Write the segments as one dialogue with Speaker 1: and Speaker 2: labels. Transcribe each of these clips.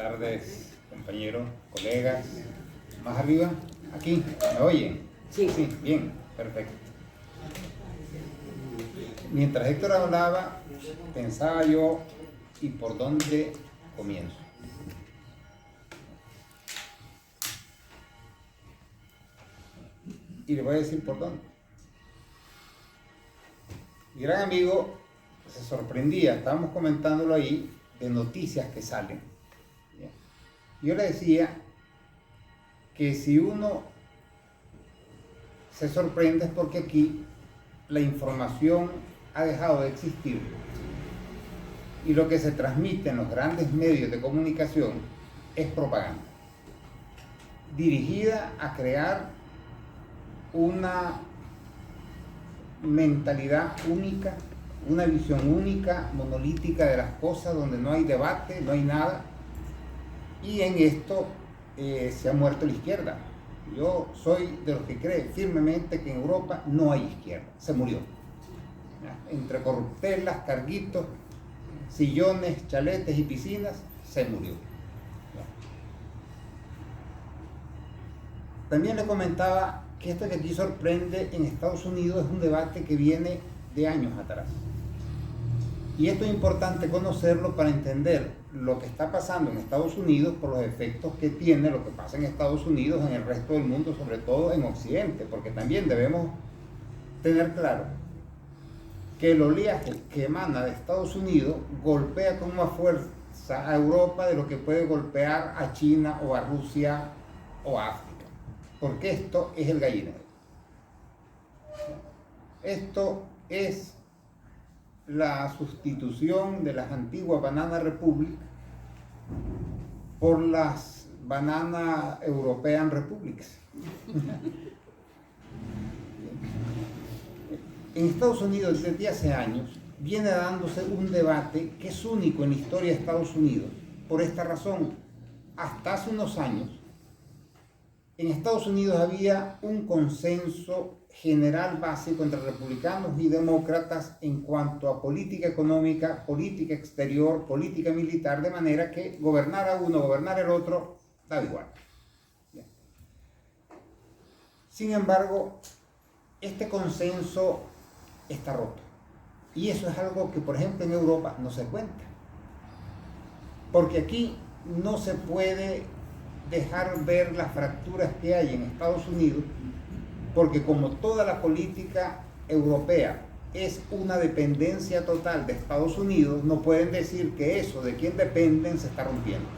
Speaker 1: tardes, compañeros, colegas. Más arriba, aquí, ¿me oyen?
Speaker 2: Sí.
Speaker 1: Sí, bien, perfecto. Mientras Héctor hablaba, pensaba yo, ¿y por dónde comienzo? Y le voy a decir por dónde. Mi gran amigo se sorprendía, estábamos comentándolo ahí, de noticias que salen. Yo le decía que si uno se sorprende es porque aquí la información ha dejado de existir y lo que se transmite en los grandes medios de comunicación es propaganda dirigida a crear una mentalidad única, una visión única, monolítica de las cosas, donde no hay debate, no hay nada. Y en esto se ha muerto la izquierda. Yo soy de los que cree firmemente que en Europa no hay izquierda, se murió. Entre corruptelas, carguitos, sillones, chaletes y piscinas, se murió. También le comentaba que esto que aquí sorprende en Estados Unidos es un debate que viene de años atrás. Y esto es importante conocerlo para entender lo que está pasando en Estados Unidos por los efectos que tiene lo que pasa en Estados Unidos en el resto del mundo, sobre todo en Occidente, porque también debemos tener claro que el oleaje que emana de Estados Unidos golpea con más fuerza a Europa de lo que puede golpear a China o a Rusia o a África, porque esto es el gallinero. Esto es la sustitución de las antiguas Banana Republic por las Banana European Republics. En Estados Unidos desde hace años viene dándose un debate que es único en la historia de Estados Unidos. Por esta razón, hasta hace unos años, en Estados Unidos había un consenso general básico entre republicanos y demócratas en cuanto a política económica, política exterior, política militar, de manera que gobernara uno, gobernara el otro, da igual. Sin embargo, este consenso está roto. Y eso es algo que, por ejemplo, en Europa no se cuenta. Porque aquí no se puede dejar ver las fracturas que hay en Estados Unidos, porque como toda la política europea es una dependencia total de Estados Unidos, no pueden decir que eso de quien dependen se está rompiendo.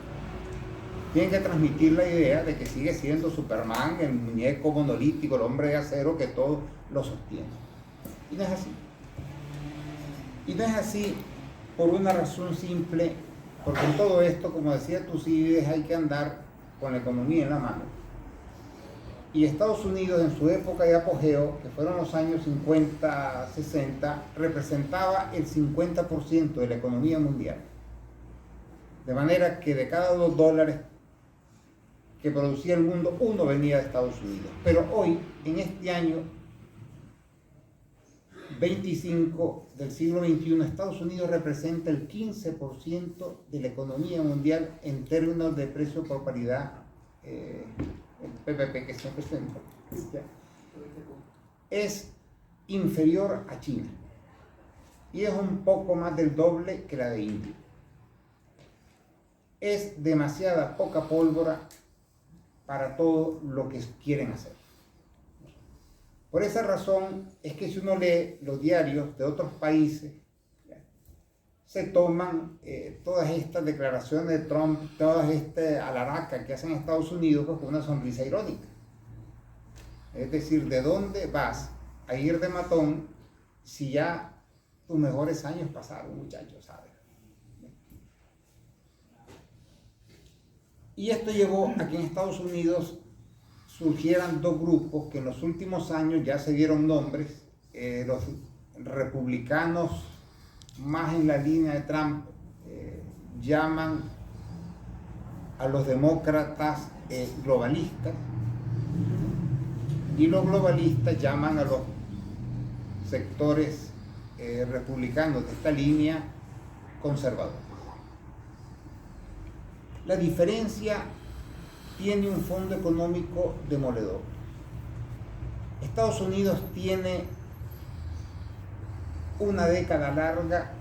Speaker 1: Tienen que transmitir la idea de que sigue siendo Superman, el muñeco monolítico, el hombre de acero que todo lo sostiene. Y no es así. Y no es así por una razón simple, porque en todo esto, como decía Tucídides, hay que andar con la economía en la mano. Y Estados Unidos en su época de apogeo, que fueron los años 50, 60, representaba el 50% de la economía mundial. De manera que de cada $2 que producía el mundo, uno venía de Estados Unidos. Pero hoy, en este año 25 del siglo XXI, Estados Unidos representa el 15% de la economía mundial en términos de precio por paridad, el PPP que siempre se es inferior a China y es un poco más del doble que la de India. Es demasiada poca pólvora para todo lo que quieren hacer. Por esa razón es que si uno lee los diarios de otros países, se toman todas estas declaraciones de Trump, todas estas alharacas que hacen Estados Unidos pues, con una sonrisa irónica. Es decir, ¿de dónde vas a ir de matón si ya tus mejores años pasaron, muchachos, ¿sabes? Y esto llevó a que en Estados Unidos surgieran dos grupos que en los últimos años ya se dieron nombres, los republicanos más en la línea de Trump llaman a los demócratas globalistas y los globalistas llaman a los sectores republicanos de esta línea conservadores. La diferencia tiene un fondo económico demoledor. Estados Unidos tiene una década larga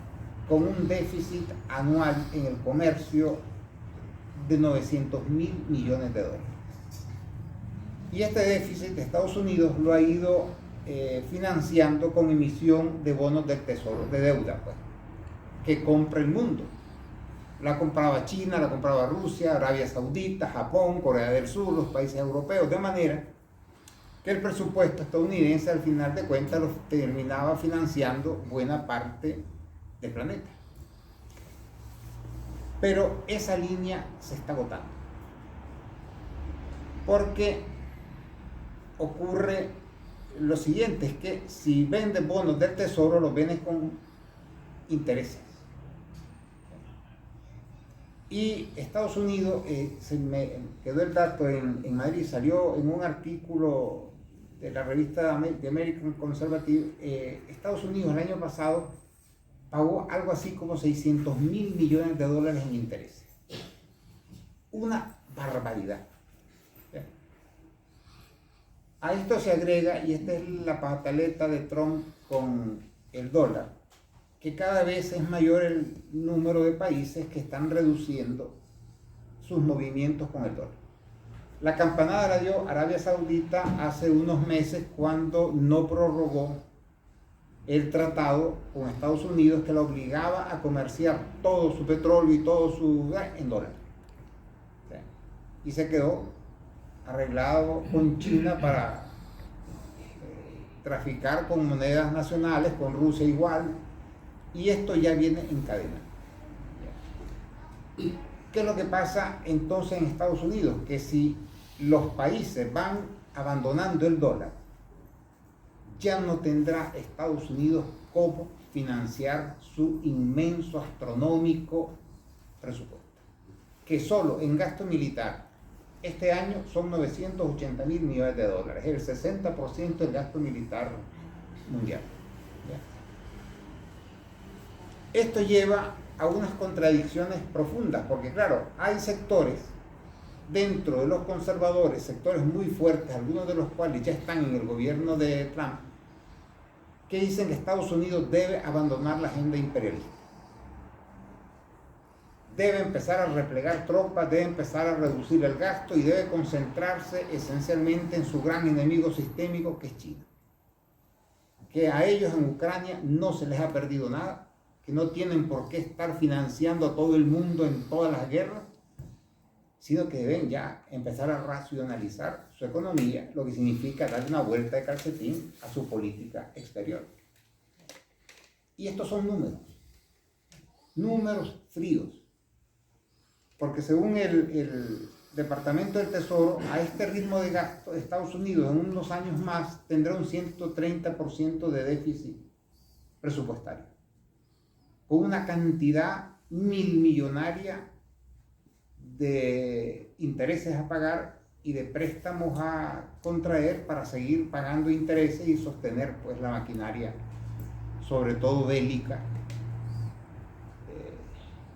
Speaker 1: con un déficit anual en el comercio de 900.000 millones de dólares. Y este déficit de Estados Unidos lo ha ido financiando con emisión de bonos del tesoro, de deuda, pues, que compra el mundo. La compraba China, la compraba Rusia, Arabia Saudita, Japón, Corea del Sur, los países europeos, de manera que el presupuesto estadounidense al final de cuentas lo terminaba financiando buena parte del planeta. Pero esa línea se está agotando, porque ocurre lo siguiente, es que si vendes bonos del tesoro, los vendes con intereses. Y Estados Unidos, se me quedó el dato en Madrid, salió en un artículo de la revista de American Conservative. Estados Unidos el año pasado pagó algo así como 600.000 millones de dólares en intereses. Una barbaridad. A esto se agrega, y esta es la pataleta de Trump con el dólar, que cada vez es mayor el número de países que están reduciendo sus movimientos con el dólar. La campanada la dio Arabia Saudita hace unos meses cuando no prorrogó el tratado con Estados Unidos que la obligaba a comerciar todo su petróleo y todo su gas en dólares. Y se quedó arreglado con China para traficar con monedas nacionales, con Rusia igual. Y esto ya viene en cadena. ¿Qué es lo que pasa entonces en Estados Unidos? Que si los países van abandonando el dólar, ya no tendrá Estados Unidos cómo financiar su inmenso, astronómico presupuesto. Que solo en gasto militar este año son 980.000 millones de dólares, el 60% del gasto militar mundial. Esto lleva a unas contradicciones profundas, porque claro, hay sectores dentro de los conservadores, sectores muy fuertes, algunos de los cuales ya están en el gobierno de Trump, que dicen que Estados Unidos debe abandonar la agenda imperialista. Debe empezar a replegar tropas, debe empezar a reducir el gasto y debe concentrarse esencialmente en su gran enemigo sistémico, que es China. Que a ellos en Ucrania no se les ha perdido nada, que no tienen por qué estar financiando a todo el mundo en todas las guerras, sino que deben ya empezar a racionalizar su economía, lo que significa darle una vuelta de calcetín a su política exterior. Y estos son números fríos, porque según el Departamento del Tesoro, a este ritmo de gasto, Estados Unidos en unos años más tendrá un 130% de déficit presupuestario, con una cantidad millonaria de intereses a pagar y de préstamos a contraer para seguir pagando intereses y sostener pues la maquinaria, sobre todo bélica,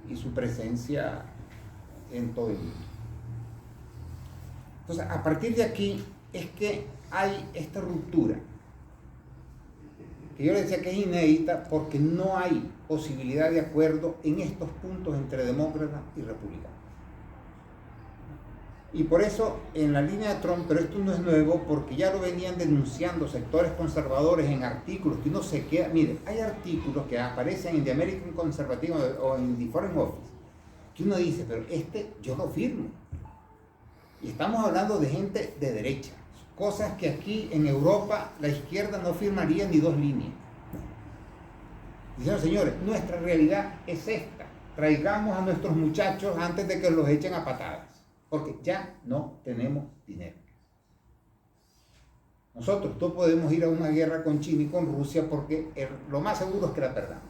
Speaker 1: y su presencia en todo el mundo. Entonces, a partir de aquí es que hay esta ruptura, que yo le decía que es inédita porque no hay posibilidad de acuerdo en estos puntos entre demócratas y republicanos. Y por eso, en la línea de Trump, pero esto no es nuevo, porque ya lo venían denunciando sectores conservadores en artículos que uno se queda. Mire, hay artículos que aparecen en The American Conservative o en The Foreign Office, que uno dice, pero yo lo firmo. Y estamos hablando de gente de derecha, cosas que aquí en Europa la izquierda no firmaría ni dos líneas. Dicen, señores, nuestra realidad es esta. Traigamos a nuestros muchachos antes de que los echen a patadas, porque ya no tenemos dinero. Nosotros no podemos ir a una guerra con China y con Rusia porque lo más seguro es que la perdamos.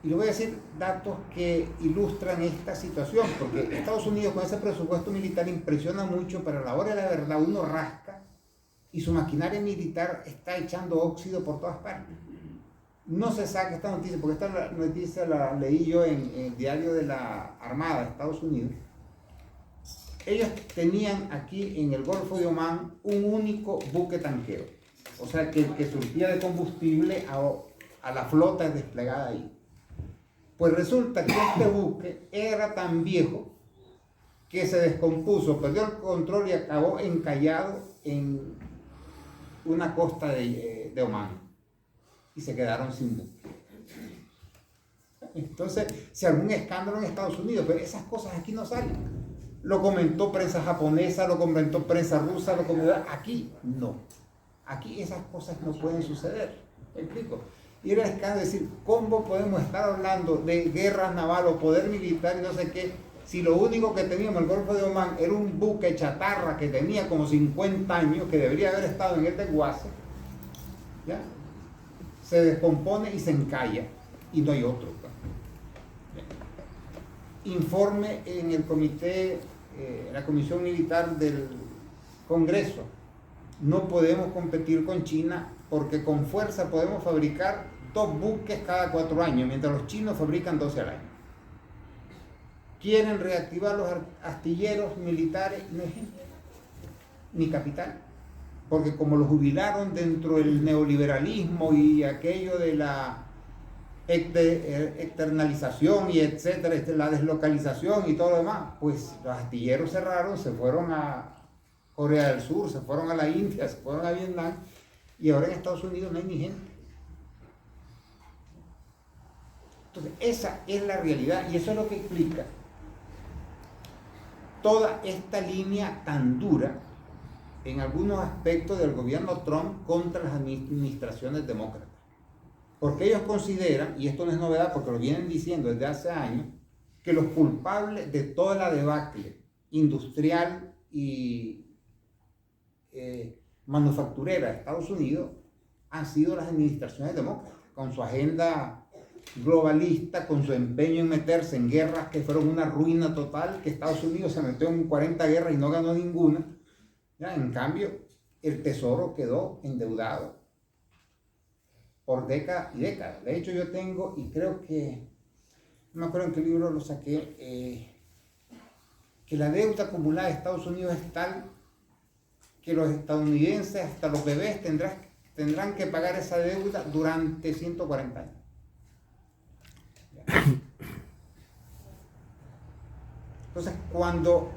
Speaker 1: Y le voy a decir datos que ilustran esta situación, porque Estados Unidos con ese presupuesto militar impresiona mucho, pero a la hora de la verdad uno rasca y su maquinaria militar está echando óxido por todas partes. no se saca esta noticia, porque esta noticia la leí yo en el diario de la Armada de Estados Unidos. Ellos tenían aquí en el Golfo de Omán un único buque tanquero, o sea, que surtía de combustible a la flota desplegada ahí. Pues resulta que este buque era tan viejo que se descompuso, perdió el control y acabó encallado en una costa de Omán. Y se quedaron sin buque. Entonces se armó un escándalo en Estados Unidos, pero esas cosas aquí no salen. Lo comentó prensa japonesa, lo comentó prensa rusa, lo comentó... Aquí no. Aquí esas cosas no pueden suceder. ¿Me explico? Y era el escándalo de decir, ¿cómo podemos estar hablando de guerra naval o poder militar y no sé qué, si lo único que teníamos en el Golfo de Omán era un buque chatarra que tenía como 50 años, que debería haber estado en el desguace, ¿ya? Se descompone y se encalla y no hay otro. Informe en el comité, la Comisión Militar del Congreso. No podemos competir con China porque con fuerza podemos fabricar 2 buques cada 4 años, mientras los chinos fabrican 12 al año. Quieren reactivar los astilleros militares, no hay gente, ni capital. Porque como lo jubilaron dentro del neoliberalismo y aquello de la externalización y etcétera, la deslocalización y todo lo demás, pues los astilleros cerraron, se fueron a Corea del Sur, se fueron a la India, se fueron a Vietnam, y ahora en Estados Unidos no hay ni gente. Entonces, esa es la realidad y eso es lo que explica toda esta línea tan dura en algunos aspectos del gobierno Trump contra las administraciones demócratas. Porque ellos consideran, y esto no es novedad porque lo vienen diciendo desde hace años, que los culpables de toda la debacle industrial y manufacturera de Estados Unidos han sido las administraciones demócratas, con su agenda globalista, con su empeño en meterse en guerras que fueron una ruina total, que Estados Unidos se metió en 40 guerras y no ganó ninguna. ¿Ya? En cambio, el tesoro quedó endeudado por décadas y décadas. De hecho, yo tengo, y creo que, no me acuerdo en qué libro lo saqué, que la deuda acumulada de Estados Unidos es tal que los estadounidenses, hasta los bebés, tendrán que pagar esa deuda durante 140 años. Entonces, cuando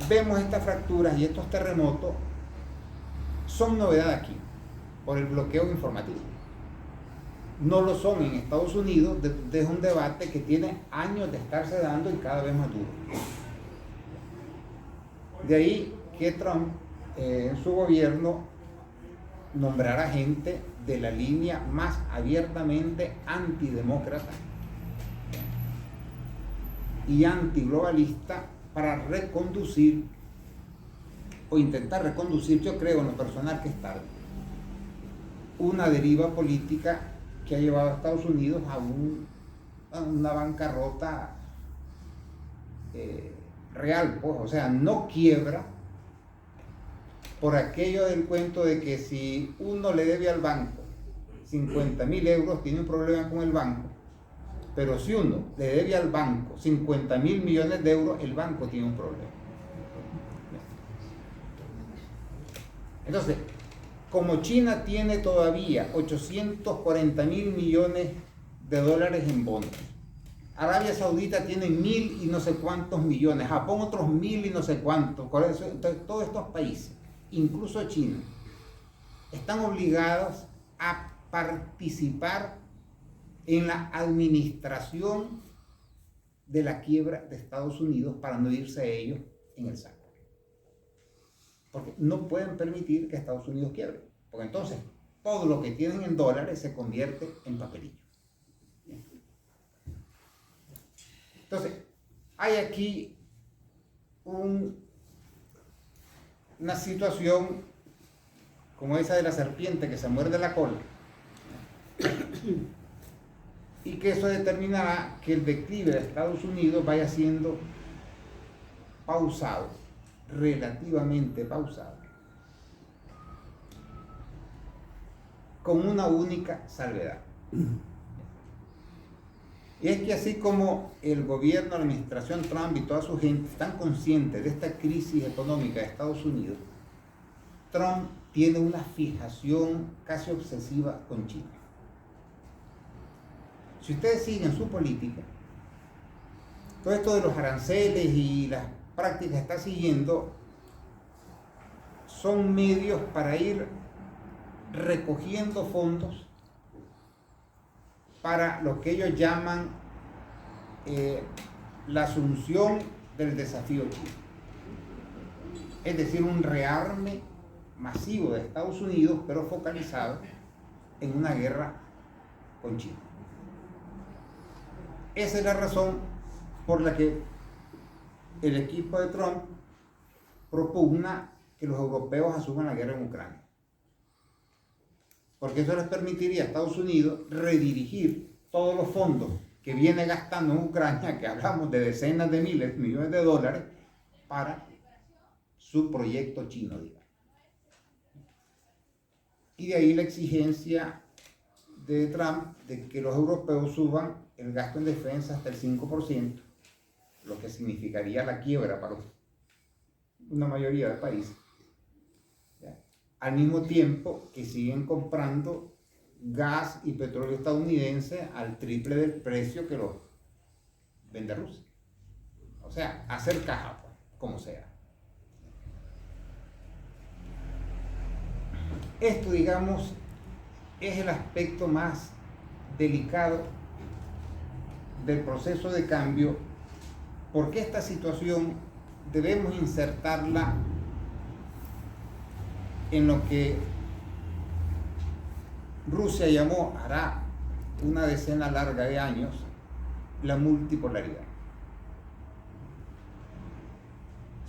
Speaker 1: vemos estas fracturas y estos terremotos, son novedad aquí, por el bloqueo informativo. No lo son en Estados Unidos, es un debate que tiene años de estarse dando y cada vez más duro. De ahí que Trump, en su gobierno, nombrará gente de la línea más abiertamente antidemócrata y antiglobalista para reconducir o intentar reconducir, yo creo en lo personal que es tarde, una deriva política que ha llevado a Estados Unidos a una bancarrota real, pues, o sea, no quiebra por aquello del cuento de que si uno le debe al banco 50.000 euros, tiene un problema con el banco, pero si uno le debe al banco 50.000 millones de euros, el banco tiene un problema. Entonces, como China tiene todavía 840.000 millones de dólares en bonos, Arabia Saudita tiene 1.000 y no sé cuántos millones, Japón otros 1.000 y no sé cuántos, entonces todos estos países, incluso China, están obligados a participar en la administración de la quiebra de Estados Unidos para no irse a ellos en el saco. Porque no pueden permitir que Estados Unidos quiebre, porque entonces todo lo que tienen en dólares se convierte en papelillo. Entonces, hay aquí una situación como esa de la serpiente que se muerde la cola, y que eso determinará que el declive de Estados Unidos vaya siendo pausado, relativamente pausado. con una única salvedad. Y es que así como el gobierno, la administración Trump y toda su gente están conscientes de esta crisis económica de Estados Unidos, Trump tiene una fijación casi obsesiva con China. Si ustedes siguen su política, todo esto de los aranceles y las prácticas que está siguiendo son medios para ir recogiendo fondos para lo que ellos llaman la asunción del desafío chino. Es decir, un rearme masivo de Estados Unidos, pero focalizado en una guerra con China. Esa es la razón por la que el equipo de Trump propugna que los europeos asuman la guerra en Ucrania. Porque eso les permitiría a Estados Unidos redirigir todos los fondos que viene gastando en Ucrania, que hablamos de decenas de miles, millones de dólares, para su proyecto chino, digamos. Y de ahí la exigencia de Trump de que los europeos suban el gasto en defensa hasta el 5%, lo que significaría la quiebra para una mayoría de países. ¿Ya? Al mismo tiempo que siguen comprando gas y petróleo estadounidense al triple del precio que lo vende Rusia. O sea, hacer caja, pues, como sea. Esto, digamos, es el aspecto más delicado del proceso de cambio, porque esta situación debemos insertarla en lo que Rusia llamó, hará una decena larga de años, la multipolaridad.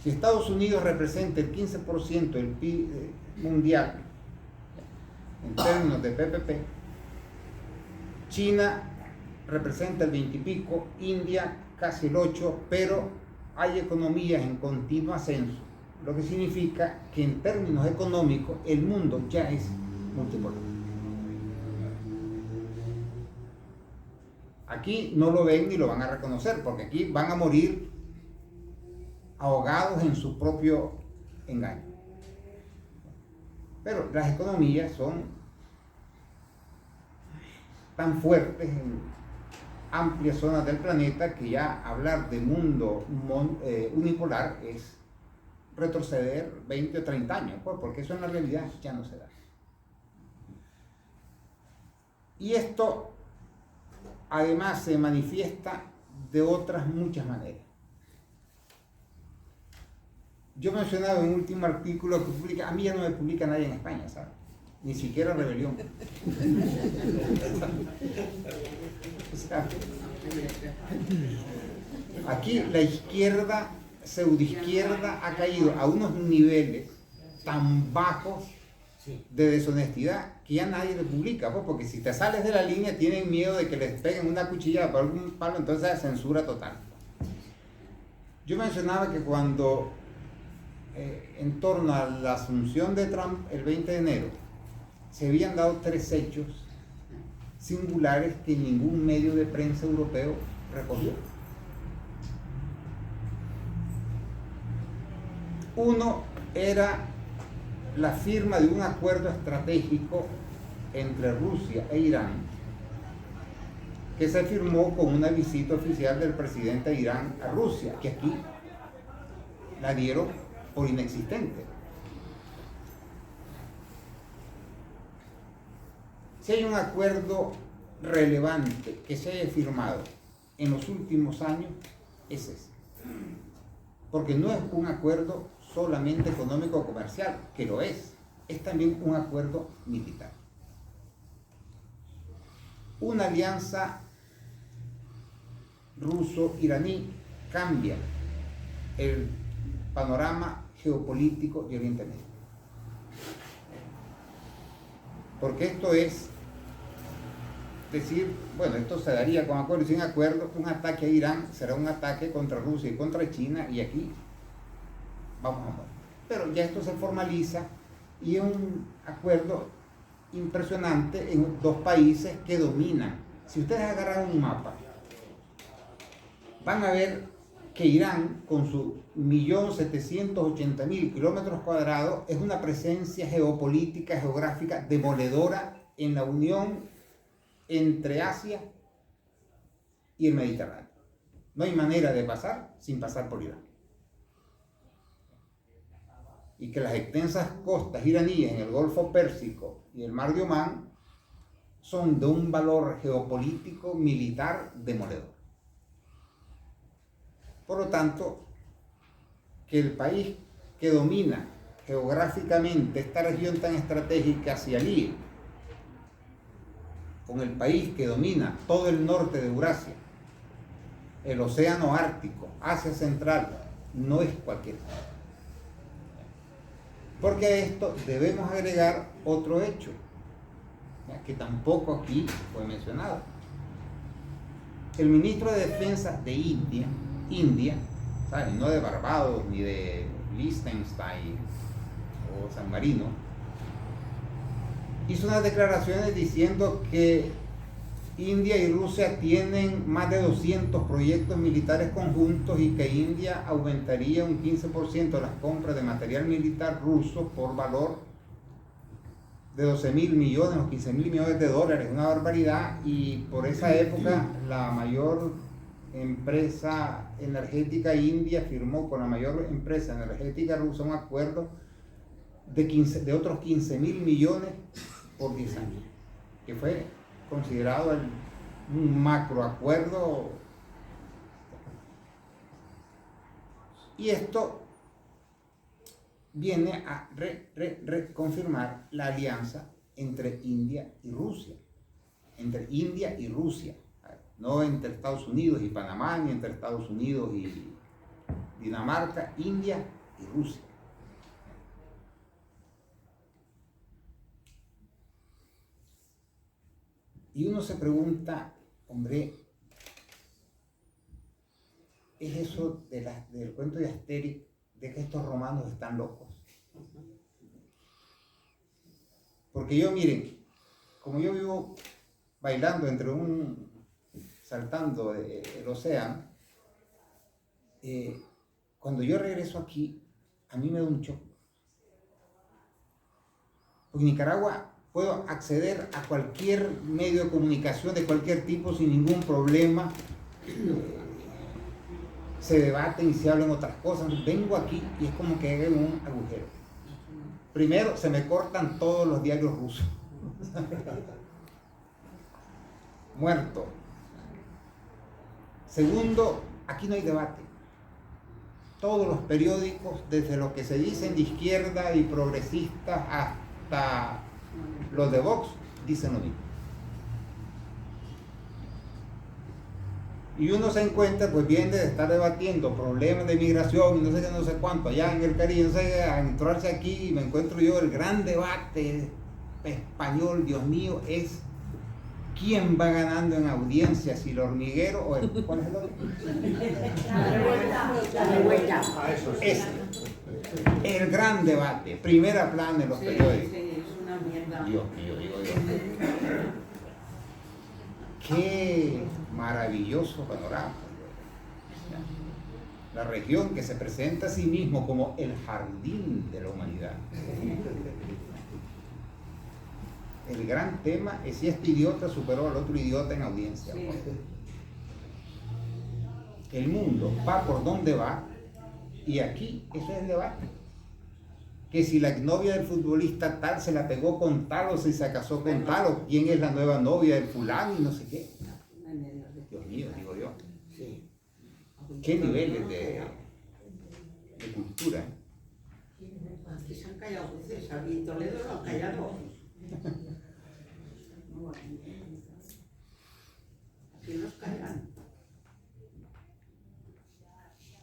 Speaker 1: Si Estados Unidos representa el 15% del PIB mundial en términos de PPP, China representa el 20 y pico, India casi el 8%, pero hay economías en continuo ascenso, lo que significa que en términos económicos el mundo ya es multipolar. Aquí no lo ven ni lo van a reconocer, porque aquí van a morir ahogados en su propio engaño. Pero las economías son tan fuertes en amplias zonas del planeta que ya hablar de mundo unipolar es retroceder 20 o 30 años, pues, porque eso en la realidad ya no se da. Y esto además se manifiesta de otras muchas maneras. Yo mencionaba en un último artículo que publica, a mí ya no me publica nadie en España, ¿sabes? Ni siquiera Rebelión. O sea, aquí la izquierda, pseudoizquierda, ha caído a unos niveles tan bajos de deshonestidad que ya nadie le publica, pues, porque si te sales de la línea tienen miedo de que les peguen una cuchillada por algún palo, entonces la censura total. Yo mencionaba que cuando en torno a la asunción de Trump el 20 de enero se habían dado 3 hechos singulares que ningún medio de prensa europeo recogió. Uno era la firma de un acuerdo estratégico entre Rusia e Irán, que se firmó con una visita oficial del presidente de Irán a Rusia, que aquí la dieron por inexistente. Si hay un acuerdo relevante que se haya firmado en los últimos años, es ese. Porque no es un acuerdo solamente económico o comercial, que lo es también un acuerdo militar. Una alianza ruso-iraní cambia el panorama geopolítico de Oriente Medio. Porque esto es decir, bueno, esto se daría con acuerdo y sin acuerdo, un ataque a Irán será un ataque contra Rusia y contra China, y aquí vamos a morir. Pero ya esto se formaliza y es un acuerdo impresionante en dos países que dominan. Si ustedes agarran un mapa, van a ver que Irán, con sus 1.780.000 kilómetros cuadrados, es una presencia geopolítica, geográfica, demoledora en la unión entre Asia y el Mediterráneo. No hay manera de pasar sin pasar por Irán. Y que las extensas costas iraníes en el Golfo Pérsico y el Mar de Omán son de un valor geopolítico militar demoledor. Por lo tanto, que el país que domina geográficamente esta región tan estratégica se alíe con el país que domina todo el norte de Eurasia, el océano Ártico, Asia Central, no es cualquier cosa. Porque a esto debemos agregar otro hecho, que tampoco aquí fue mencionado. El ministro de Defensa de India, ¿sabes? No de Barbados ni de Liechtenstein o San Marino, hizo unas declaraciones diciendo que India y Rusia tienen más de 200 proyectos militares conjuntos y que India aumentaría un 15% las compras de material militar ruso por valor de 12.000 millones o 15.000 millones de dólares, una barbaridad. Y por esa época la mayor empresa energética india firmó con la mayor empresa energética rusa un acuerdo de otros 15.000 millones por 10 años, que fue considerado un macroacuerdo. Y esto viene a reconfirmar la alianza entre India y Rusia, no entre Estados Unidos y Panamá, ni entre Estados Unidos y Dinamarca, India y Rusia. Y uno se pregunta, hombre, ¿es eso del cuento de Asterix de que estos romanos están locos? Porque yo, miren, como yo vivo bailando saltando el océano, cuando yo regreso aquí, a mí me da un shock. Porque en Nicaragua puedo acceder a cualquier medio de comunicación de cualquier tipo sin ningún problema. Se debaten y se hablan otras cosas. Vengo aquí y es como que hay un agujero. Primero, se me cortan todos los diarios rusos. Muerto. Segundo, aquí no hay debate. Todos los periódicos, desde los que se dicen de izquierda y progresistas hasta los de Vox, dicen lo mismo. Y uno se encuentra, pues viene de estar debatiendo problemas de migración y no sé qué, no sé cuánto, allá en el Caribe, no sé qué, a entrarse aquí y me encuentro yo, el gran debate español, Dios mío, es quién va ganando en audiencia, si el hormiguero o el... ¿Cuál es el otro?
Speaker 2: La revuelta.
Speaker 1: Es el gran debate, primera plana en los periódicos.
Speaker 2: Sí, es una mierda.
Speaker 1: Dios mío. Qué maravilloso panorama. La región que se presenta a sí mismo como el jardín de la humanidad. El gran tema es si este idiota superó al otro idiota en audiencia.
Speaker 2: Sí.
Speaker 1: El mundo va por donde va y aquí eso es el debate. Que si la novia del futbolista tal se la pegó con tal o si se casó con tal o quién es la nueva novia del fulano y no sé qué. Dios mío, digo yo. Sí. ¿Qué niveles de cultura?
Speaker 2: Aquí se han callado jueces, aquí en Toledo lo han callado. Aquí nos callan.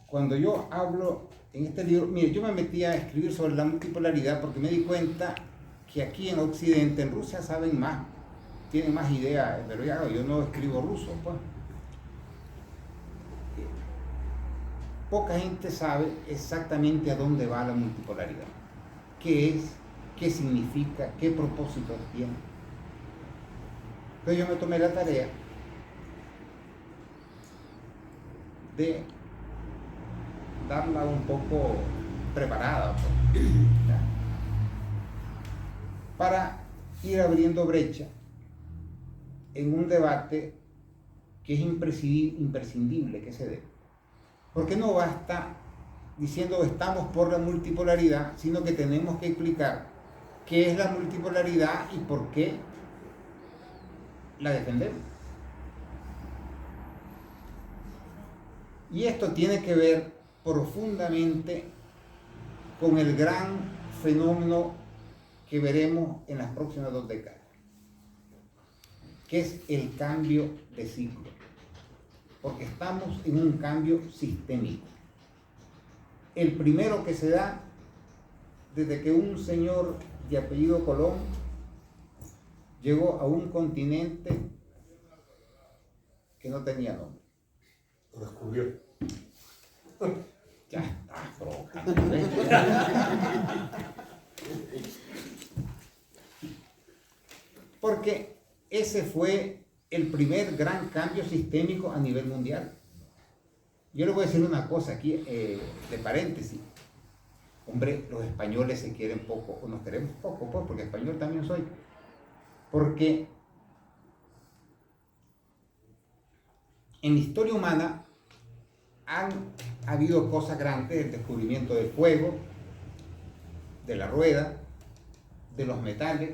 Speaker 1: Cuando yo hablo en este libro, mire, yo me metí a escribir sobre la multipolaridad porque me di cuenta que aquí en Occidente, en Rusia saben más, tienen más ideas, pero ya yo no escribo ruso, pues. Poca gente sabe exactamente a dónde va la multipolaridad, qué es qué significa, qué propósito tiene. Entonces yo me tomé la tarea de darla un poco preparada, pues, ¿ya? Para ir abriendo brecha en un debate que es imprescindible que se dé. Porque no basta diciendo estamos por la multipolaridad, sino que tenemos que explicar qué es la multipolaridad y por qué la defendemos. Y esto tiene que ver profundamente con el gran fenómeno que veremos en las próximas 2 décadas, que es el cambio de ciclo, porque estamos en un cambio sistémico. El primero que se da desde que un señor de apellido Colón llegó a un continente que no tenía nombre.
Speaker 3: Lo descubrió.
Speaker 1: Ya está provocando. Porque ese fue el primer gran cambio sistémico a nivel mundial. Yo le voy a decir una cosa aquí, de paréntesis. Hombre, los españoles se quieren poco, o nos queremos poco, pues, porque español también soy. Porque en la historia humana han habido cosas grandes, el descubrimiento del fuego, de la rueda, de los metales,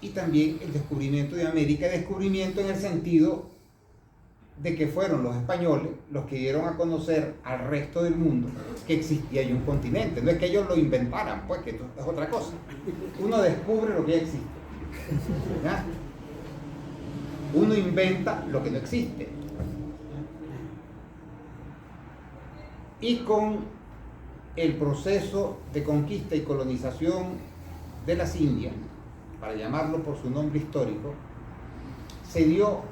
Speaker 1: y también el descubrimiento de América, descubrimiento en el sentido de que fueron los españoles los que dieron a conocer al resto del mundo que existía ahí un continente. No es que ellos lo inventaran, pues, que esto es otra cosa. Uno descubre lo que ya existe, ¿ya? Uno inventa lo que no existe. Y con el proceso de conquista y colonización de las Indias, para llamarlo por su nombre histórico, se dio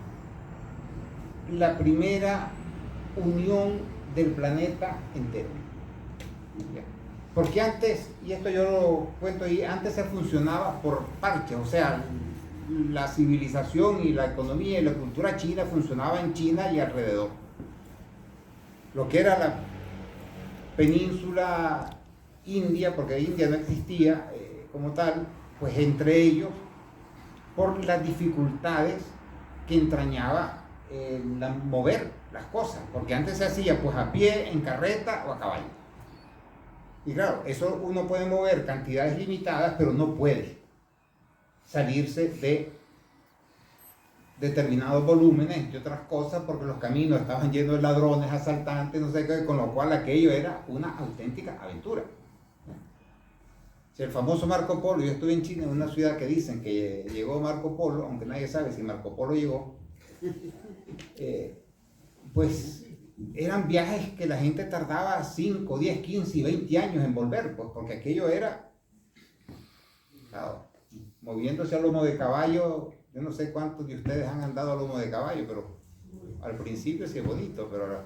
Speaker 1: la primera unión del planeta entero. Porque antes, y esto yo lo cuento ahí, antes se funcionaba por parches, o sea, la civilización y la economía y la cultura china funcionaba en China y alrededor. Lo que era la península india, porque India no existía como tal, pues entre ellos, por las dificultades que entrañaba mover las cosas, porque antes se hacía pues a pie, en carreta o a caballo. Y claro, eso uno puede mover cantidades limitadas, pero no puede salirse de determinados volúmenes, entre otras cosas, porque los caminos estaban llenos de ladrones, asaltantes, no sé qué, con lo cual aquello era una auténtica aventura. Si el famoso Marco Polo, yo estuve en China, en una ciudad que dicen que llegó Marco Polo, aunque nadie sabe si Marco Polo llegó, pues eran viajes que la gente tardaba 5, 10, 15 y 20 años en volver, pues porque aquello era, claro, moviéndose a lomo de caballo. Yo no sé cuántos de ustedes han andado a lomo de caballo, pero al principio sí es bonito, pero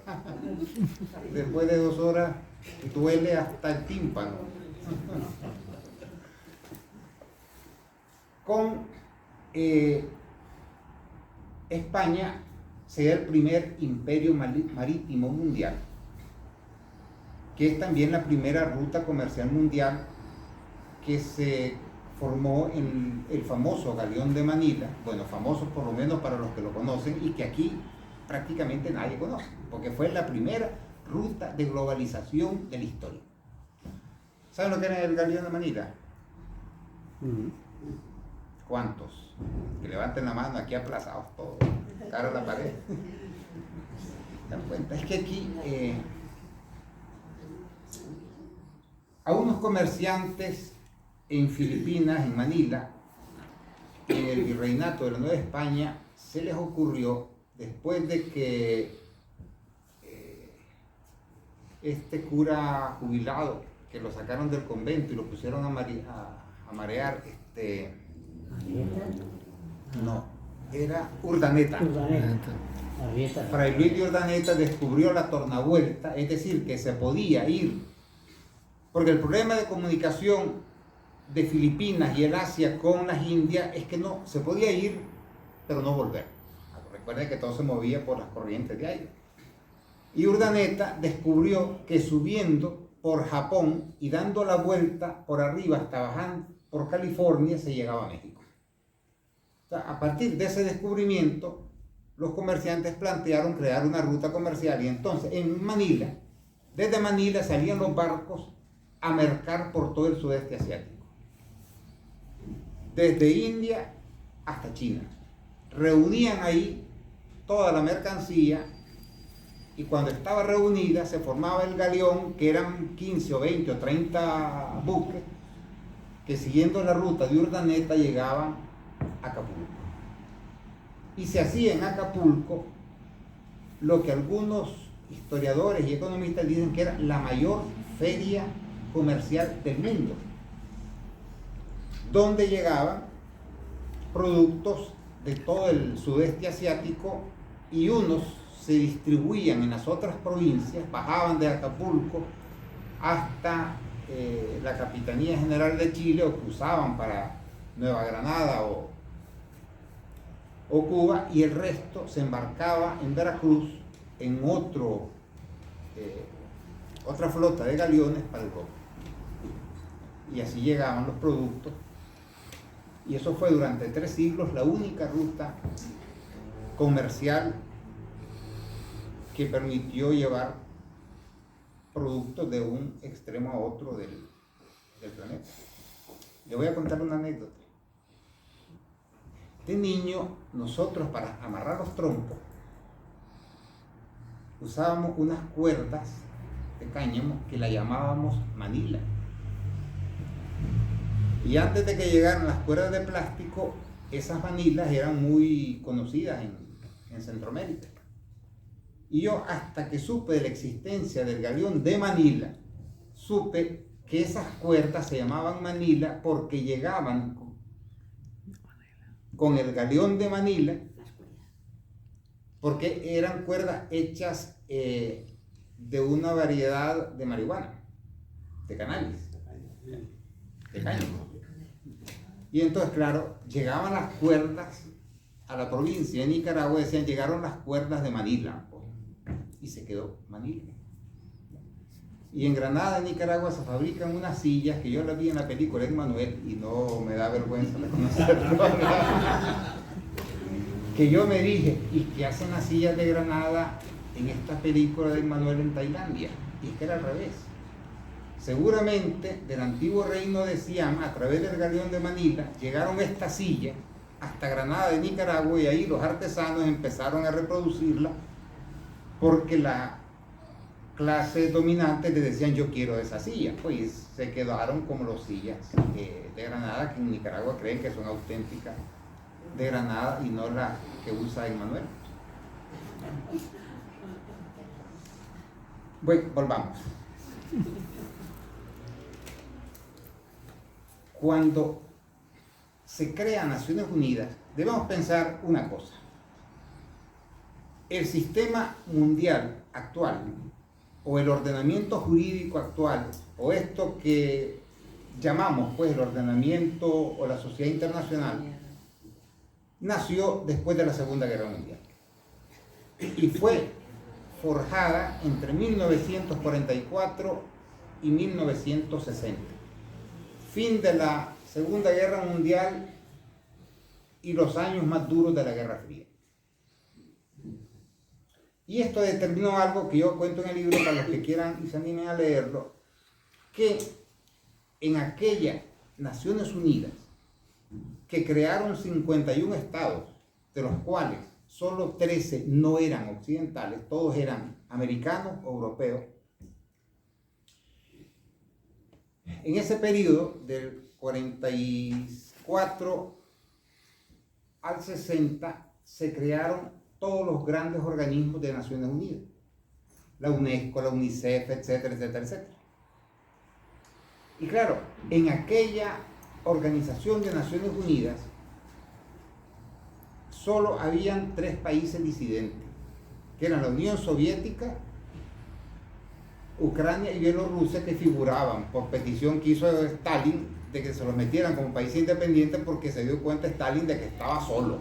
Speaker 1: después de 2 horas duele hasta el tímpano. Con España se da el primer imperio marítimo mundial, que es también la primera ruta comercial mundial que se formó en el famoso Galeón de Manila, bueno, famoso por lo menos para los que lo conocen y que aquí prácticamente nadie conoce, porque fue la primera ruta de globalización de la historia. ¿Saben lo que era el Galeón de Manila? ¿Cuántos? Que levanten la mano aquí aplazados todos, cara a la pared. ¿Se dan cuenta? Es que aquí a unos comerciantes en Filipinas, en Manila, en el virreinato de la Nueva España, se les ocurrió, después de que este cura jubilado, que lo sacaron del convento y lo pusieron a marear, no, era Urdaneta. Fray Luis de Urdaneta descubrió la tornavuelta, es decir, que se podía ir Porque el problema de comunicación de Filipinas y el Asia con las Indias es que no se podía ir, pero no volver. Recuerden que todo se movía por las corrientes de aire. Y Urdaneta descubrió que subiendo por Japón y dando la vuelta por arriba hasta bajando por California se llegaba a México. O sea, a partir de ese descubrimiento, los comerciantes plantearon crear una ruta comercial y entonces en Manila, desde Manila salían los barcos a mercar por todo el sudeste asiático. Desde India hasta China. Reunían ahí toda la mercancía y cuando estaba reunida se formaba el galeón, que eran 15 o 20 o 30 buques que siguiendo la ruta de Urdaneta llegaban a Acapulco. Y se hacía en Acapulco lo que algunos historiadores y economistas dicen que era la mayor feria comercial del mundo, donde llegaban productos de todo el sudeste asiático y unos se distribuían en las otras provincias, bajaban de Acapulco hasta la Capitanía General de Chile o cruzaban para Nueva Granada o Cuba, y el resto se embarcaba en Veracruz en otra flota de galeones para Europa. Y así llegaban los productos. Y eso fue durante 3 siglos la única ruta comercial que permitió llevar productos de un extremo a otro del planeta. Le voy a contar una anécdota. De niño, nosotros para amarrar los trompos usábamos unas cuerdas de cáñamo que la llamábamos manila. Y antes de que llegaran las cuerdas de plástico, esas manilas eran muy conocidas en Centroamérica. Y yo, hasta que supe de la existencia del galeón de Manila, supe que esas cuerdas se llamaban manila porque llegaban con el galeón de Manila, porque eran cuerdas hechas de una variedad de marihuana, de cannabis, de cáñamo. Y entonces, claro, llegaban las cuerdas a la provincia de Nicaragua, decían, llegaron las cuerdas de Manila, y se quedó Manila. Y en Granada, en Nicaragua, se fabrican unas sillas que yo las vi en la película de Manuel y no me da vergüenza reconocerlo. Que yo me dije, ¿y qué hacen las sillas de Granada en esta película de Manuel en Tailandia? Y es que era al revés. Seguramente del antiguo reino de Siam, a través del galeón de Manila, llegaron estas sillas hasta Granada de Nicaragua y ahí los artesanos empezaron a reproducirla porque la clase dominante le decían yo quiero esa silla, pues se quedaron como las sillas de Granada, que en Nicaragua creen que son auténticas de Granada y no la que usa Emmanuel. Bueno, volvamos. Cuando se crea Naciones Unidas, debemos pensar una cosa. El sistema mundial actual, o el ordenamiento jurídico actual, o esto que llamamos pues el ordenamiento o la sociedad internacional, nació después de la Segunda Guerra Mundial y fue forjada entre 1944 y 1960, fin de la Segunda Guerra Mundial y los años más duros de la Guerra Fría. Y esto determinó algo que yo cuento en el libro para los que quieran y se animen a leerlo, que en aquellas Naciones Unidas que crearon 51 estados, de los cuales solo 13 no eran occidentales, todos eran americanos o europeos. En ese periodo, del 44 al 60, se crearon todos los grandes organismos de Naciones Unidas, la UNESCO, la UNICEF, etcétera, etcétera, etcétera. Y claro, en aquella Organización de Naciones Unidas solo habían 3 países disidentes, que eran la Unión Soviética, Ucrania y Bielorrusia, que figuraban por petición que hizo Stalin de que se los metieran como país independiente, porque se dio cuenta Stalin de que estaba solo.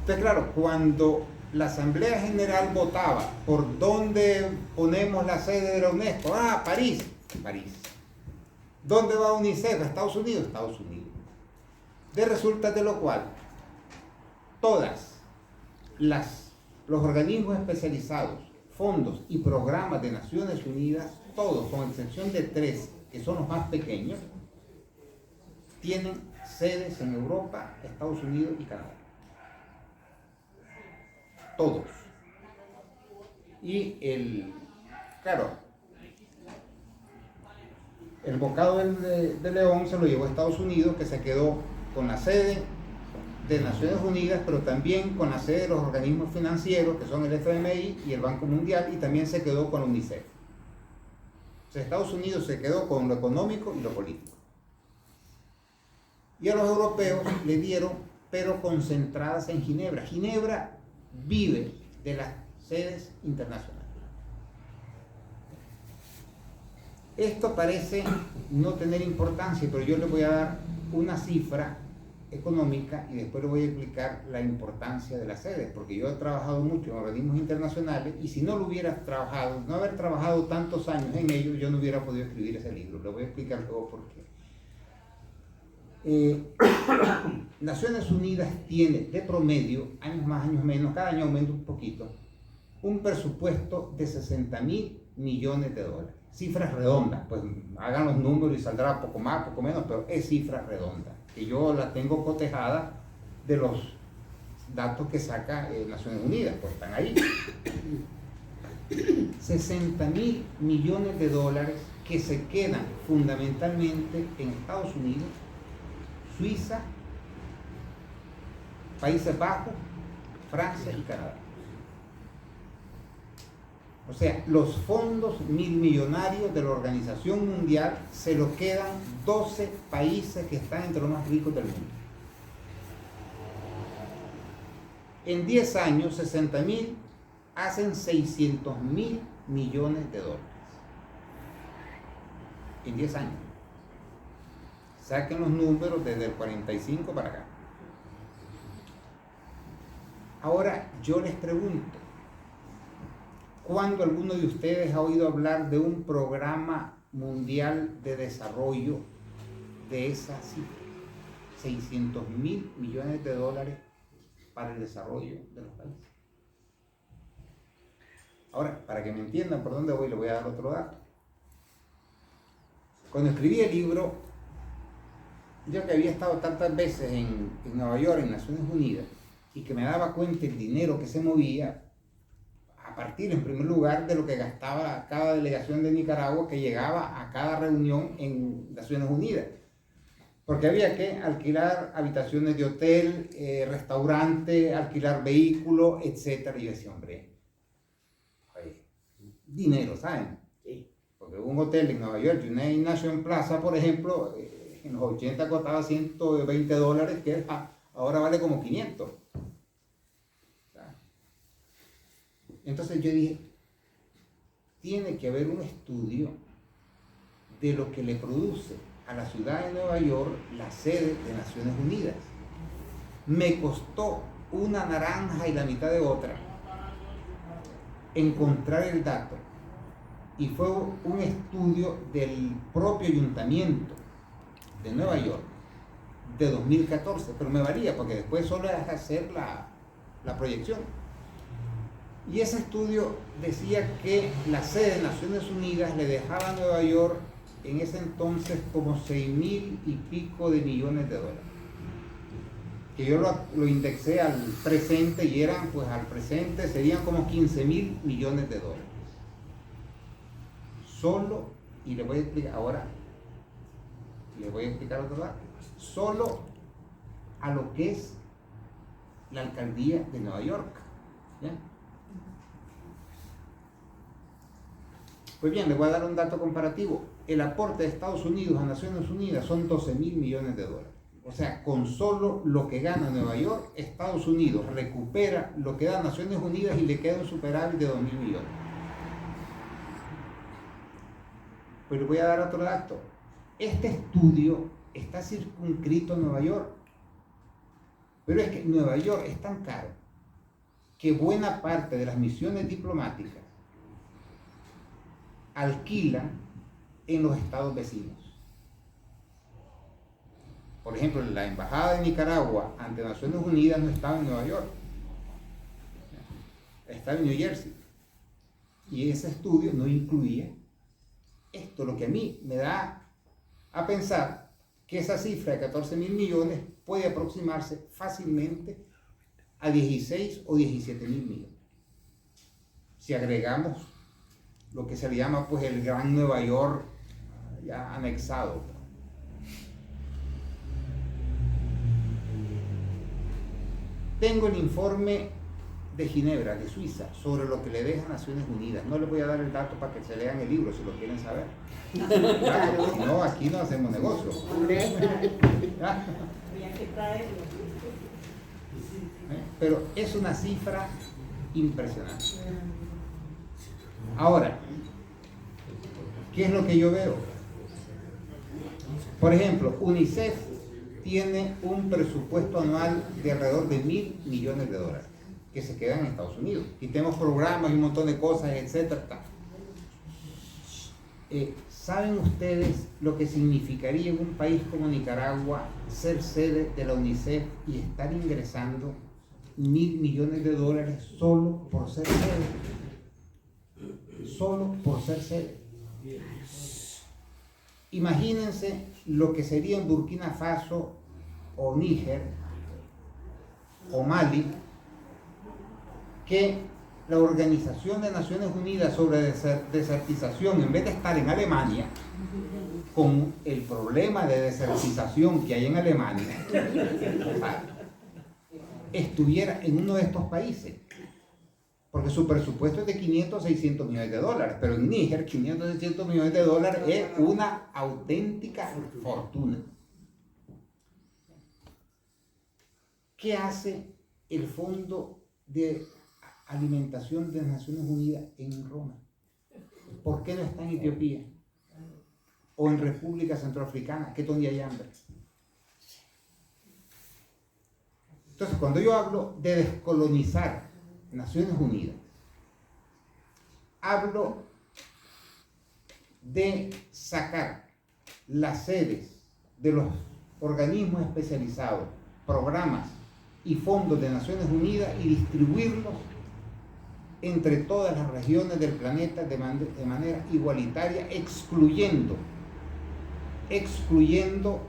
Speaker 1: Entonces, claro, cuando la Asamblea General votaba por dónde ponemos la sede de la UNESCO, París, París. ¿Dónde va UNICEF? Estados Unidos, Estados Unidos. De resulta de lo cual, los organismos especializados, fondos y programas de Naciones Unidas, todos, con excepción de 3, que son los más pequeños, tienen sedes en Europa, Estados Unidos y Canadá. Todos. Y claro, el bocado de León se lo llevó a Estados Unidos, que se quedó con la sede de Naciones Unidas, pero también con la sede de los organismos financieros, que son el FMI y el Banco Mundial, y también se quedó con la UNICEF. O sea, Estados Unidos se quedó con lo económico y lo político. Y a los europeos le dieron, pero concentradas en Ginebra. Ginebra vive de las sedes internacionales. Esto parece no tener importancia, pero yo le voy a dar una cifra económica y después le voy a explicar la importancia de las sedes, porque yo he trabajado mucho en organismos internacionales y si no lo hubiera trabajado, no haber trabajado tantos años en ellos, yo no hubiera podido escribir ese libro. Le voy a explicar luego por qué. Naciones Unidas tiene de promedio, años más, años menos, cada año aumenta un poquito, un presupuesto de 60.000 millones de dólares. Cifras redondas, pues hagan los números y saldrá poco más, poco menos, pero es cifra redonda, que yo la tengo cotejada de los datos que saca Naciones Unidas, pues están ahí. 60.000 millones de dólares que se quedan fundamentalmente en Estados Unidos, Suiza, Países Bajos, Francia y Canadá. O sea, los fondos millonarios de la Organización Mundial se los quedan 12 países que están entre los más ricos del mundo. En 10 años, 60.000 hacen 600.000 millones de dólares. En 10 años. Saquen los números desde el 45 para acá. Ahora yo les pregunto, ¿cuándo alguno de ustedes ha oído hablar de un programa mundial de desarrollo de esa cifra? 600.000 millones de dólares para el desarrollo de los países. Ahora, para que me entiendan por dónde voy, les voy a dar otro dato. Cuando escribí el libro, yo que había estado tantas veces en Nueva York, en Naciones Unidas, y que me daba cuenta el dinero que se movía, a partir, en primer lugar, de lo que gastaba cada delegación de Nicaragua que llegaba a cada reunión en Naciones Unidas. Porque había que alquilar habitaciones de hotel, restaurante, alquilar vehículos, etc. Y yo decía, hombre, dinero, ¿saben? Sí. Porque un hotel en Nueva York, United Nation Plaza, por ejemplo, en los 80 costaba $120, que ahora vale como 500. Entonces yo dije, tiene que haber un estudio de lo que le produce a la ciudad de Nueva York la sede de Naciones Unidas. Me costó una naranja y la mitad de otra encontrar el dato. Y fue un estudio del propio ayuntamiento de Nueva York de 2014, pero me varía porque después solo es hacer la proyección. Y ese estudio decía que la sede de Naciones Unidas le dejaba a Nueva York en ese entonces como 6.000 y pico de millones de dólares. Que yo lo indexé al presente y eran, pues al presente serían como 15.000 millones de dólares. Solo, y le voy a explicar ahora, le voy a explicar otro dato, solo a lo que es la alcaldía de Nueva York. ¿Ya? Pues bien, les voy a dar un dato comparativo. El aporte de Estados Unidos a Naciones Unidas son 12.000 millones de dólares. O sea, con solo lo que gana Nueva York, Estados Unidos recupera lo que da Naciones Unidas y le queda un superávit de 2.000 millones. Pero le voy a dar otro dato. Este estudio está circunscrito a Nueva York. Pero es que Nueva York es tan caro que buena parte de las misiones diplomáticas alquilan en los estados vecinos. Por ejemplo, la embajada de Nicaragua ante Naciones Unidas no estaba en Nueva York, estaba en New Jersey. Y ese estudio no incluía esto, lo que a mí me da a pensar que esa cifra de 14.000 millones puede aproximarse fácilmente a 16 o 17.000 millones. Si agregamos lo que se le llama pues el Gran Nueva York ya anexado. Tengo el informe de Ginebra, de Suiza, sobre lo que le deja Naciones Unidas. No les voy a dar el dato para que se lean el libro si lo quieren saber. Claro, porque si no, aquí no hacemos negocio. ¿Ya? Pero es una cifra impresionante. Ahora, ¿qué es lo que yo veo? Por ejemplo, UNICEF tiene un presupuesto anual de alrededor de $1.000 millones que se quedan en Estados Unidos. Y tenemos programas y un montón de cosas, etc. ¿Saben ustedes lo que significaría en un país como Nicaragua ser sede de la UNICEF y estar ingresando $1.000 millones solo por ser sede? Solo por ser sede. Imagínense lo que sería en Burkina Faso o Níger o Mali, que la Organización de Naciones Unidas sobre Desertización, en vez de estar en Alemania, con el problema de desertización que hay en Alemania, estuviera en uno de estos países. Porque su presupuesto es de 500 a 600 millones de dólares, pero en Níger 500 a 600 millones de dólares es una auténtica fortuna. ¿Qué hace el Fondo de Alimentación de las Naciones Unidas en Roma? ¿Por qué no está en Etiopía? ¿O en República Centroafricana, que es donde hay hambre? Entonces, cuando yo hablo de descolonizar Naciones Unidas, hablo de sacar las sedes de los organismos especializados, programas y fondos de Naciones Unidas y distribuirlos entre todas las regiones del planeta de manera igualitaria, excluyendo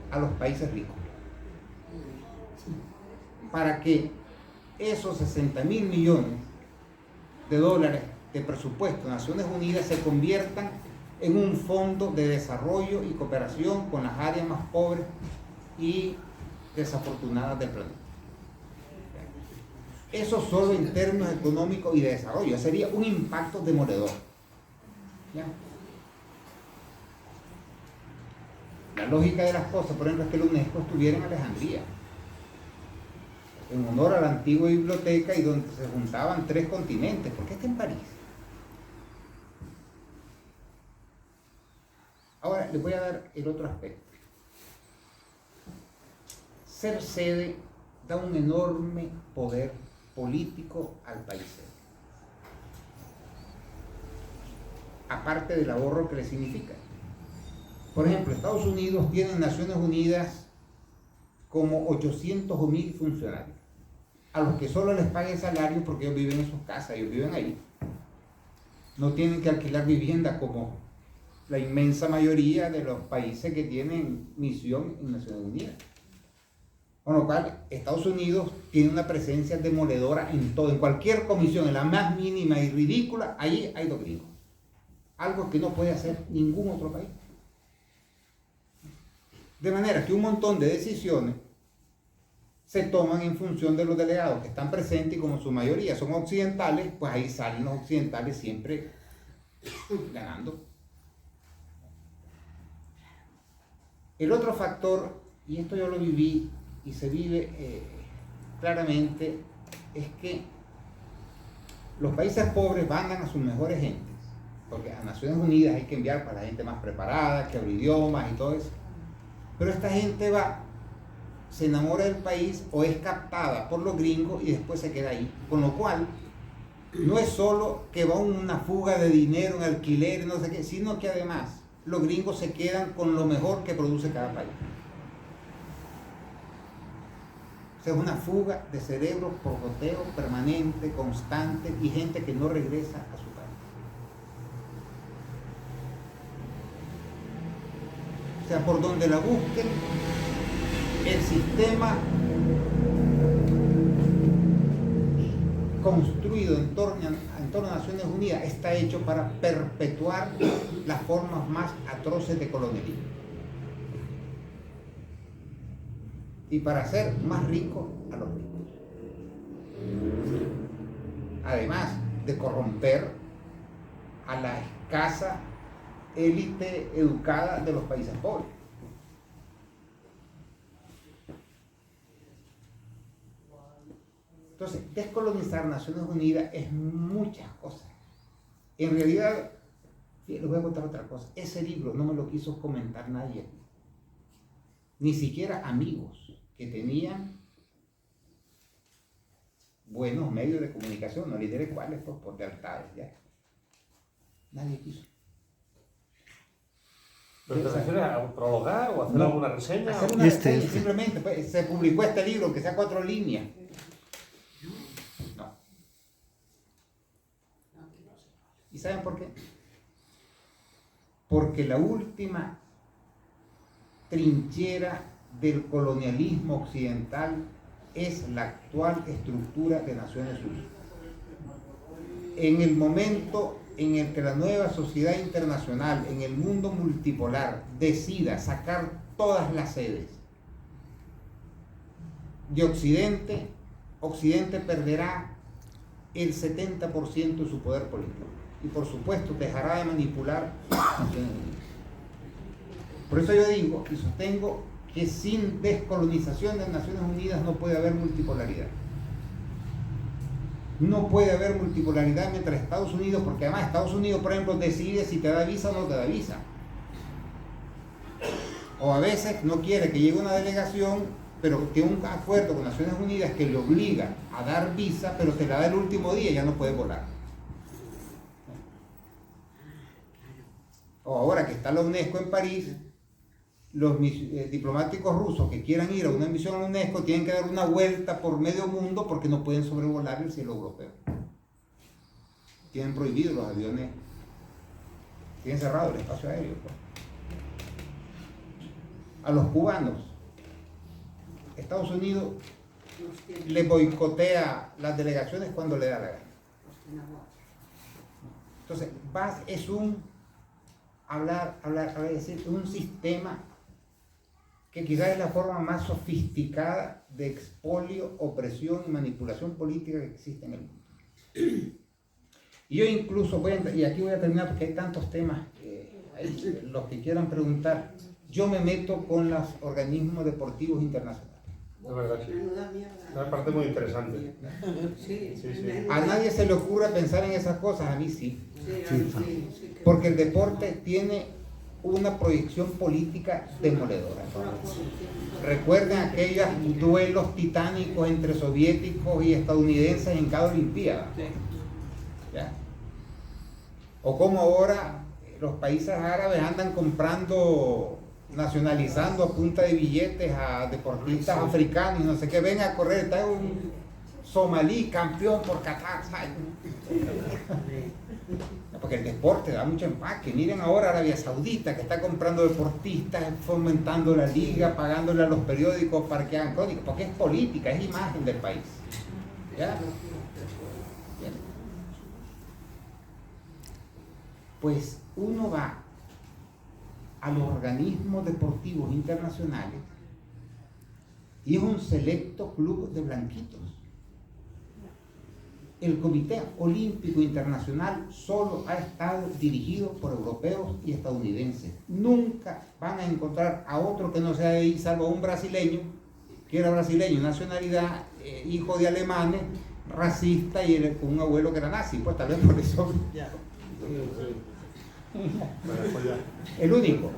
Speaker 1: a los países ricos, para que esos 60.000 millones de dólares de presupuesto de Naciones Unidas se conviertan en un fondo de desarrollo y cooperación con las áreas más pobres y desafortunadas del planeta. Eso solo en términos económicos y de desarrollo sería un impacto demoledor. ¿Ya? La lógica de las cosas, por ejemplo, es que la UNESCO estuviera en Alejandría, en honor a la antigua biblioteca y donde se juntaban 3 continentes. ¿Por qué está en París? Ahora les voy a dar el otro aspecto. Ser sede da un enorme poder político al país, aparte del ahorro que le significa. Por ejemplo, Estados Unidos tiene en Naciones Unidas como 800 o 1.000 funcionarios, a los que solo les paga el salario porque ellos viven en sus casas, ellos viven ahí. No tienen que alquilar vivienda como la inmensa mayoría de los países que tienen misión en Naciones Unidas. Con lo cual, Estados Unidos tiene una presencia demoledora en todo, en cualquier comisión, en la más mínima y ridícula, allí hay 2 gringos. Algo que no puede hacer ningún otro país. De manera que un montón de decisiones se toman en función de los delegados que están presentes y como su mayoría son occidentales, pues ahí salen los occidentales siempre ganando. El otro factor, y esto yo lo viví y se vive claramente, es que los países pobres mandan a sus mejores gentes porque a Naciones Unidas hay que enviar para la gente más preparada, que habla idiomas y todo eso. Pero esta gente va, se enamora del país o es captada por los gringos y después se queda ahí. Con lo cual, no es solo que va una fuga de dinero en alquiler, no sé qué, sino que además los gringos se quedan con lo mejor que produce cada país. O sea, es una fuga de cerebros por goteo permanente, constante, y gente que no regresa a su país. O sea, por donde la busquen, el sistema construido en torno a Naciones Unidas está hecho para perpetuar las formas más atroces de colonialismo y para hacer más ricos a los ricos, además de corromper a la escasa élite educada de los países pobres. Entonces, descolonizar Naciones Unidas es muchas cosas. En realidad, les voy a contar otra cosa. Ese libro no me lo quiso comentar nadie, ni siquiera amigos que tenían buenos medios de comunicación, no les diré cuáles, pues, por lealtades, ya. Nadie quiso.
Speaker 3: ¿Pero te refieres a prologar o hacer alguna reseña?
Speaker 1: Hacer una reseña, simplemente, pues, se publicó este libro, que sea 4 líneas. No. ¿Y saben por qué? Porque la última trinchera del colonialismo occidental es la actual estructura de Naciones Unidas. En el momento en el que la nueva sociedad internacional, en el mundo multipolar, decida sacar todas las sedes de Occidente, Occidente perderá el 70% de su poder político y por supuesto dejará de manipular Naciones Unidas. Por eso yo digo y sostengo que sin descolonización de Naciones Unidas no puede haber multipolaridad. No puede haber multipolaridad mientras Estados Unidos, porque además Estados Unidos, por ejemplo, decide si te da visa o no te da visa. O a veces no quiere que llegue una delegación, pero tiene un acuerdo con Naciones Unidas que le obliga a dar visa, pero te la da el último día y ya no puede volar. O ahora que está la UNESCO en París, los diplomáticos rusos que quieran ir a una misión a la UNESCO tienen que dar una vuelta por medio mundo porque no pueden sobrevolar el cielo europeo. Tienen prohibido los aviones, tienen cerrado el espacio aéreo. Pues. A los cubanos, Estados Unidos le boicotea las delegaciones cuando le da la gana. Entonces, es decir, un sistema que quizás es la forma más sofisticada de expolio, opresión y manipulación política que existe en el mundo. Y yo incluso, y aquí voy a terminar porque hay tantos temas, los que quieran preguntar, yo me meto con los organismos deportivos internacionales.
Speaker 3: La verdad, sí. Una parte muy interesante.
Speaker 1: A nadie se le ocurre pensar en esas cosas, a mí sí. Porque el deporte tiene una proyección política demoledora. Recuerden aquellos duelos titánicos entre soviéticos y estadounidenses en cada Olimpiada. ¿Ya? O como ahora los países árabes andan comprando, nacionalizando a punta de billetes a deportistas africanos y no sé qué, ven a correr, está un somalí campeón por Qatar, ¿sabes? Porque el deporte da mucho empaque. Miren ahora Arabia Saudita que está comprando deportistas, fomentando la liga, pagándole a los periódicos para que hagan crónicas, porque es política, es imagen del país. ¿Ya? Bien. Pues uno va a los organismos deportivos internacionales y es un selecto club de blanquitos. El Comité Olímpico Internacional solo ha estado dirigido por europeos y estadounidenses. Nunca van a encontrar a otro que no sea de ahí, salvo un brasileño, que era brasileño, nacionalidad, hijo de alemanes, racista y con un abuelo que era nazi, pues tal vez por eso.
Speaker 3: Bueno, pues ya.
Speaker 1: El único.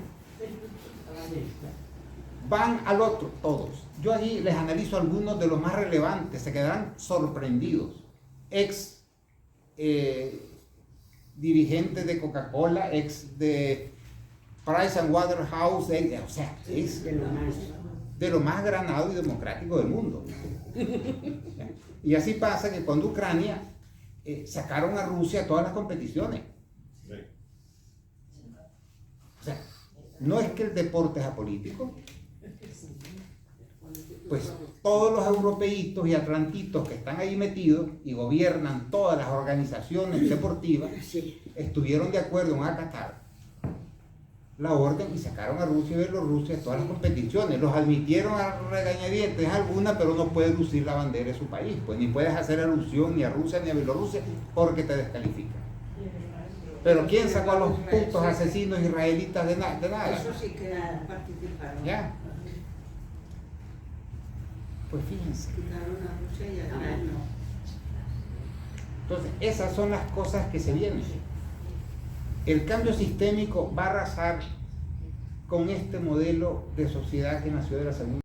Speaker 1: Van al otro, todos. Yo allí les analizo algunos de los más relevantes, se quedarán sorprendidos. Ex dirigentes de Coca-Cola, ex de Price and Waterhouse, o sea, es de lo más granado y democrático del mundo. Y así pasa que cuando Ucrania sacaron a Rusia a todas las competiciones. O sea, no es que el deporte es apolítico. Pues todos los europeitos y atlantitos que están ahí metidos y gobiernan todas las organizaciones deportivas estuvieron de acuerdo en acatar la orden y sacaron a Rusia y Bielorrusia de todas las competiciones. Los admitieron a regañadientes algunas, pero no puedes lucir la bandera de su país, pues ni puedes hacer alusión ni a Rusia ni a Bielorrusia porque te descalifican. Pero ¿quién sacó a los putos asesinos israelitas de nada?
Speaker 2: Eso sí que participaron.
Speaker 1: ¿Ya? Pues fíjense.
Speaker 2: Quitaron a Rusia y a Israel no.
Speaker 1: Entonces, esas son las cosas que se vienen. El cambio sistémico va a arrasar con este modelo de sociedad que nació de la Segunda